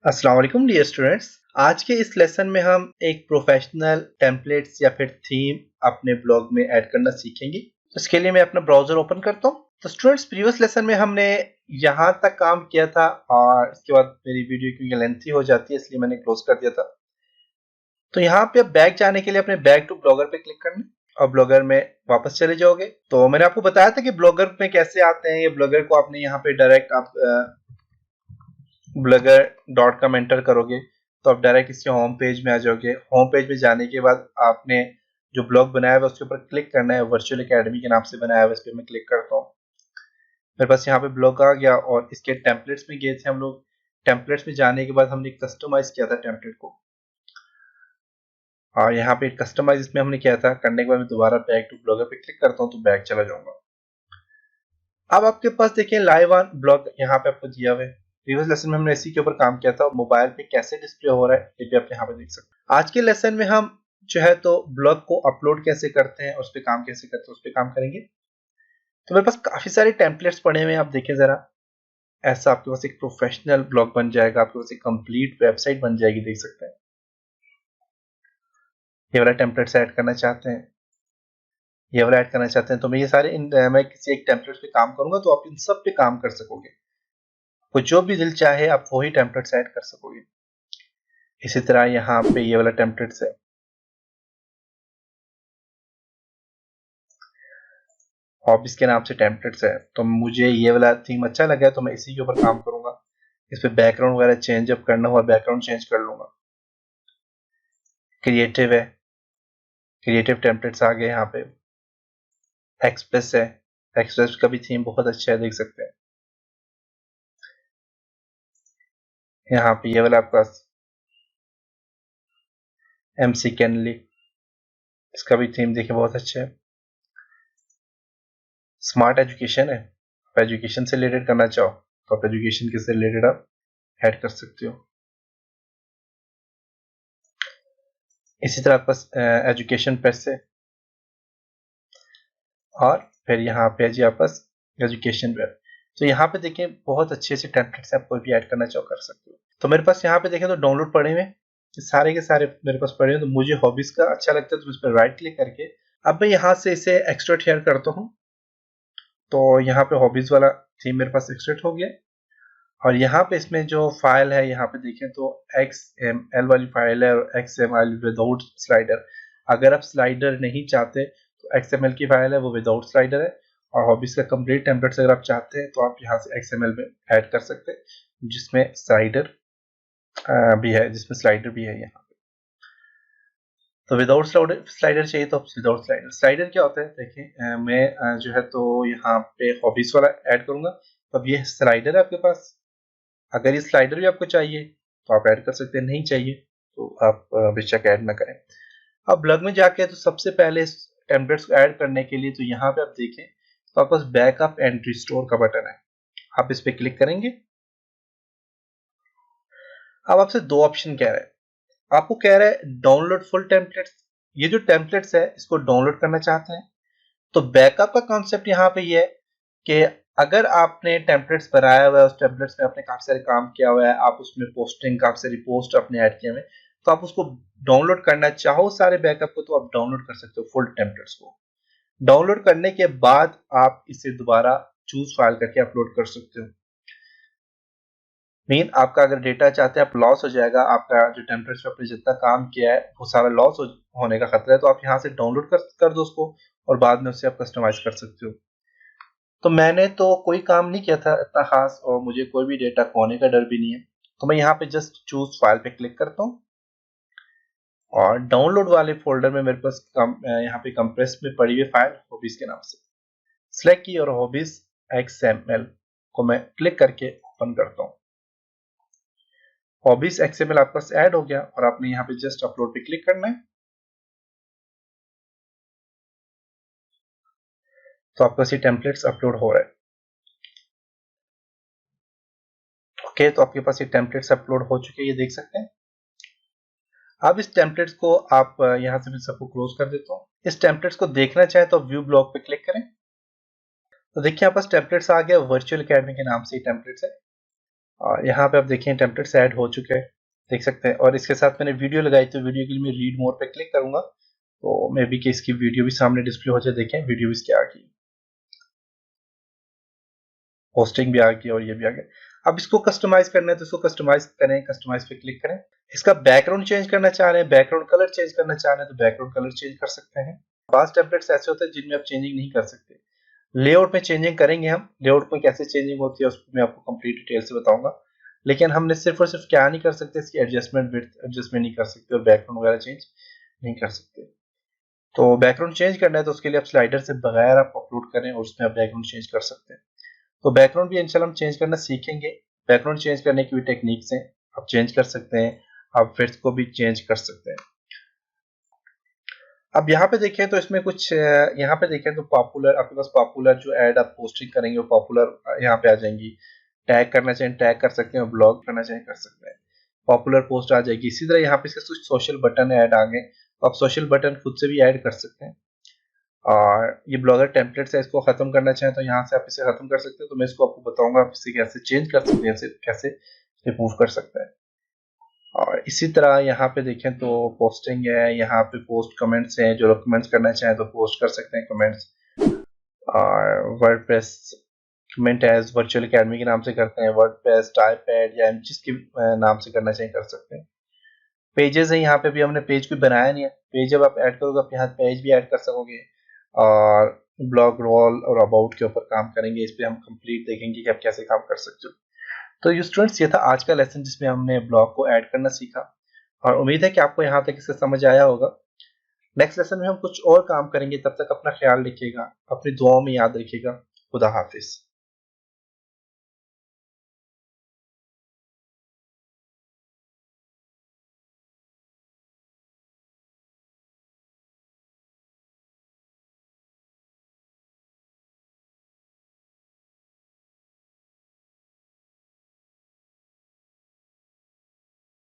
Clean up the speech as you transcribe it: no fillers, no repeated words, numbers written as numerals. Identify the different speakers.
Speaker 1: अस्सलाम वालेकुम dear students. आज के इस लेसन में हम एक प्रोफेशनल टेम्पलेट्स या फिर थीम अपने ब्लॉग में ऐड करना सीखेंगे। तो इसके लिए मैं अपना ब्राउजर ओपन करता हूँ। तो स्टूडेंट्स, प्रीवियस लेसन में हमने यहाँ तक काम किया था और इसके बाद मेरी वीडियो क्योंकि लेंथी हो जाती है इसलिए मैंने क्लोज कर दिया था। तो यहाँ पे बैक जाने के लिए अपने बैक टू ब्लॉगर पे क्लिक करना और ब्लॉगर में वापस चले जाओगे। तो मैंने आपको बताया था कि ब्लॉगर में कैसे आते हैं। ये ब्लॉगर को आपने यहाँ पे डायरेक्ट आप blogger.com एंटर करोगे तो आप डायरेक्ट इसके होम पेज में आ जाओगे। होम पेज में जाने के बाद आपने जो ब्लॉग बनाया हुआ है उसके ऊपर क्लिक करना है। वर्चुअल एकेडमी के नाम से बनाया हुआ है, इस पर मैं क्लिक करता हूँ। मेरे पास यहाँ पे ब्लॉग आ गया और इसके टेम्पलेट्स में गए थे हम लोग। टेम्पलेट्स में जाने के बाद हमने कस्टमाइज किया था टेम्पलेट को और यहाँ पे कस्टमाइज इसमें हमने किया था। करने के बाद मैं दोबारा बैक टू ब्लॉगर पे क्लिक करता हूँ तो बैक चला जाऊंगा। अब आपके पास देखिए लाइव ऑन ब्लॉग यहाँ पे आपको दिया हुआ है। प्रीवियस लेसन में हमने इसी के ऊपर काम किया था। मोबाइल पे कैसे डिस्प्ले हो रहा है ये भी आप यहाँ पे देख सकते हैं। आज के लेसन में हम जो है तो ब्लॉग को अपलोड कैसे करते हैं, उस पर काम कैसे करते हैं, उस पर काम करेंगे। तो मेरे पास काफी सारे टेम्पलेट्स पड़े हुए हैं, आप देखें जरा। ऐसा आपके पास एक प्रोफेशनल ब्लॉग बन जाएगा, आपके पास एक कंप्लीट वेबसाइट बन जाएगी, देख सकते हैं। ये वाला टेम्पलेट्स ऐड करना चाहते हैं, ये वाला ऐड करना चाहते हैं, तो मैं ये सारे मैं किसी एक टेम्पलेट पे काम करूंगा तो आप इन सब पे काम कर सकोगे। को जो भी दिल चाहे आप वही टेम्पलेट्स ऐड कर सकोगे। इसी तरह यहाँ पे ये वाला टेम्पलेट्स है, हॉबीज के नाम से टेम्पलेट्स है। तो मुझे ये वाला थीम अच्छा लगा है तो मैं इसी के ऊपर काम करूंगा। इस पे बैकग्राउंड वगैरह चेंज अप करना हुआ बैकग्राउंड चेंज कर लूंगा। क्रिएटिव है, क्रिएटिव टेम्पलेट्स आ गए यहाँ पे। एक्सप्रेस है, एक्सप्रेस का भी थीम बहुत अच्छा है, देख सकते हैं। यहाँ पे ये वाला आपके पास MC कैनली, इसका भी थीम देखिए बहुत अच्छा है। स्मार्ट एजुकेशन है, आप एजुकेशन से रिलेटेड करना चाहो तो आप एजुकेशन के से रिलेटेड आप ऐड कर सकते हो। इसी तरह आपके पास एजुकेशन प्रेस है और फिर यहाँ पे जी आपके पास एजुकेशन वेब। तो यहाँ पे देखें बहुत अच्छे से टेम्पलेट्स आप कोई भी ऐड करना चाहो कर सकते हो। तो मेरे पास यहाँ पे देखें तो डाउनलोड पड़े हुए सारे के सारे मेरे पास पड़े हुए। तो मुझे हॉबीज का अच्छा लगता है तो इस पर राइट क्लिक करके अब मैं यहाँ से इसे एक्सट्रैक्ट हेयर करता हूँ। तो यहाँ पे हॉबीज वाला थीम मेरे पास एक्सट्रैक्ट हो गया और यहाँ पे इसमें जो फाइल है यहाँ पे देखें तो XML वाली फाइल है और XML विदाउट स्लाइडर। अगर आप स्लाइडर नहीं चाहते तो XML की फाइल है, वो विदाउट स्लाइडर है। और हॉबीज का कंप्लीट टेम्पलेट्स अगर आप चाहते हैं तो आप यहाँ से XML में ऐड कर सकते हैं जिसमें स्लाइडर भी है, जिसमें स्लाइडर भी है यहाँ पे। तो विदाउट स्लाइडर चाहिए तो विदाउट स्लाइडर। स्लाइडर क्या होता है देखिए, मैं जो है तो यहाँ पे हॉबीज वाला ऐड करूंगा तो अब ये स्लाइडर है आपके पास। अगर ये स्लाइडर भी आपको चाहिए तो आप ऐड कर सकते हैं, नहीं चाहिए तो आप बेशक ऐड ना करें। अब ब्लॉग में जाके तो सबसे पहले टेम्पलेट्स को ऐड करने के लिए तो यहाँ पे आप देखें तो आपके पास बैकअप एंड रिस्टोर का बटन है, आप इस पे क्लिक करेंगे। अब आपसे दो ऑप्शन कह रहा है, आपको कह रहा है डाउनलोड फुल टेम्पलेट्स। ये जो टेम्पलेट्स है इसको डाउनलोड करना चाहते हैं तो बैकअप का कॉन्सेप्ट यहाँ पे ये है कि अगर आपने टेम्पलेट्स बनाया हुआ है, उस टेम्पलेट्स में आपने काफी सारे काम किया हुआ है, आप उसमें पोस्टिंग काफी सारी पोस्ट अपने ऐड किए हुए, तो आप उसको डाउनलोड करना चाहो सारे बैकअप को तो आप डाउनलोड कर सकते हो फुल टेम्पलेट्स को। डाउनलोड करने के बाद आप इसे दोबारा चूज फाइल करके अपलोड कर सकते हो। मीन आपका अगर डेटा चाहते हैं आप लॉस हो जाएगा, आपका जो टेम्पलेट्स पे आपने जितना काम किया है वो सारा लॉस होने का खतरा है, तो आप यहाँ से डाउनलोड कर दो उसको और बाद में उससे आप कस्टमाइज कर सकते हो। तो मैंने तो कोई काम नहीं किया था इतना खास और मुझे कोई भी डेटा खोने का डर भी नहीं है, तो मैं यहाँ पे जस्ट चूज फाइल पे क्लिक करता हूँ और डाउनलोड वाले फोल्डर में मेरे पास यहाँ पे कंप्रेस में पड़ी हुई फाइल हॉबीज के नाम से सिलेक्ट की और हॉबीज XML को मैं क्लिक करके ओपन करता हूँ। हॉबीज XML आपके पास ऐड हो गया और आपने यहाँ पे जस्ट अपलोड पे क्लिक करना है तो आपका ये टेम्पलेट्स अपलोड हो रहा है। ओके, तो आपके पास ये टेम्पलेट्स अपलोड हो चुके हैं, ये देख सकते हैं। अब इस टेम्पलेट्स को आप यहाँ से मैं सबको क्लोज कर देता हूँ। इस टेम्पलेट्स को देखना चाहे तो व्यू ब्लॉग पे क्लिक करें तो देखिए यहाँ पास टेम्पलेट्स आ गया, वर्चुअल एकेडमी के नाम से ये टेम्पलेट्स है और यहाँ पे आप देखें टेम्पलेट्स ऐड हो चुके हैं, देख सकते हैं। और इसके साथ मैंने वीडियो लगाई, तो वीडियो के लिए मैं रीड मोर पे क्लिक करूंगा तो मे बी कि इसकी वीडियो भी सामने डिस्प्ले हो जाए। देखें वीडियो भी इसकी आ गई, होस्टिंग भी आ गई और ये भी आ गया। अब इसको कस्टमाइज करना है तो इसको कस्टमाइज करें, कस्टमाइज पे क्लिक करें। इसका बैकग्राउंड चेंज करना चाह रहे हैं, बैकग्राउंड कलर चेंज करना चाह रहे हैं तो बैकग्राउंड कलर चेंज कर सकते हैं। पास टेम्पलेट्स ऐसे होते हैं जिनमें आप चेंजिंग नहीं कर सकते। लेआउट में चेंजिंग करेंगे हम, लेआउट में कैसे चेंजिंग होती है उसको मैं आपको कंप्लीट डिटेल से बताऊंगा। लेकिन हमने सिर्फ और सिर्फ क्या नहीं कर सकते, इसकी एडजस्टमेंट विड्थ एडजस्टमेंट नहीं कर सकते और बैकग्राउंड वगैरह चेंज नहीं कर सकते। तो बैकग्राउंड चेंज करना है तो उसके लिए आप स्लाइडर से बगैर आप अपलोड करें और उसमें आप बैकग्राउंड चेंज कर सकते हैं। तो बैकग्राउंड भी इंशाल्लाह हम चेंज करना सीखेंगे। बैकग्राउंड चेंज करने की भी टेक्निक्स हैं, आप चेंज कर सकते हैं, आप फिट्स को भी चेंज कर सकते हैं। अब यहाँ पे देखें तो इसमें कुछ यहाँ पे देखें तो पॉपुलर, आपके पास पॉपुलर जो ऐड आप पोस्टिंग करेंगे वो पॉपुलर यहाँ पे आ जाएंगी। टैग करना चाहें टैग कर सकते हैं, ब्लॉग करना चाहें कर सकते हैं, पॉपुलर पोस्ट आ जाएगी। इसी तरह यहाँ पे इसके कुछ सोशल बटन ऐड आ गए, तो आप सोशल बटन खुद से भी ऐड कर सकते हैं। और ये ब्लॉगर टेम्पलेट्स है, इसको खत्म करना चाहें तो यहाँ से आप इसे खत्म कर सकते हैं। तो मैं इसको आपको बताऊंगा आप इसे कैसे चेंज कर सकते हैं, कैसे रिमूव कर सकते हैं। और इसी तरह यहाँ पे देखें तो पोस्टिंग है, यहाँ पे पोस्ट कमेंट्स हैं, जो लोग कमेंट्स करना चाहें तो पोस्ट कर सकते हैं कमेंट्स। और WordPress comment as virtual academy के नाम से करते हैं, वर्डप्रेस टाइपैड या जिसके नाम से करना चाहें कर सकते हैं। पेजेस है, यहाँ पे भी हमने पेज कोई बनाया नहीं है, पेज जब आप ऐड करोगे आप यहाँ पेज भी ऐड कर सकोगे। और ब्लॉग रोल और अबाउट के ऊपर काम करेंगे, इस पे हम कंप्लीट देखेंगे कि आप कैसे काम कर सकते हो। तो ये स्टूडेंट्स ये था आज का लेसन जिसमें हमने ब्लॉग को ऐड करना सीखा और उम्मीद है कि आपको यहाँ तक इससे समझ आया होगा। नेक्स्ट लेसन में हम कुछ और काम करेंगे, तब तक अपना ख्याल रखिएगा, अपनी दुआओं में याद रखिएगा। खुदा हाफिज।